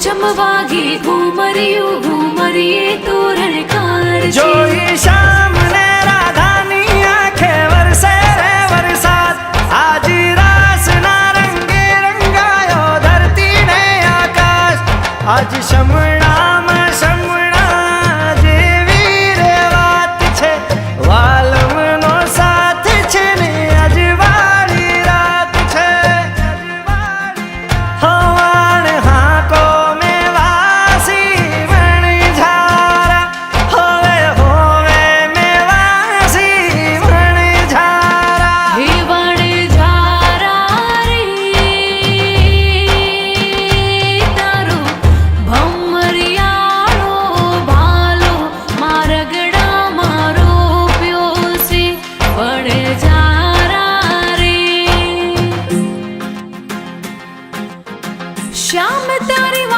चम वागी घूमरिए तोरण कार जो ही शाम ने राधानी आंखें वरसे रे वरसाद आज रास ना रंगे रंगायो धरती ने आकाश आज शमणाમાં શમણા જેવી રે વાત છે વાલમનો સાથ છે ને અજવાળી રાત છે હવાણ હાકો મે વાસી મણઝારા હોવે હોવે મે વાસી મણઝારા हे वण झारा रे तारो भमरियाळो भालो मारगड़ा मारो प्योसी वण झारा रे श्याम तारी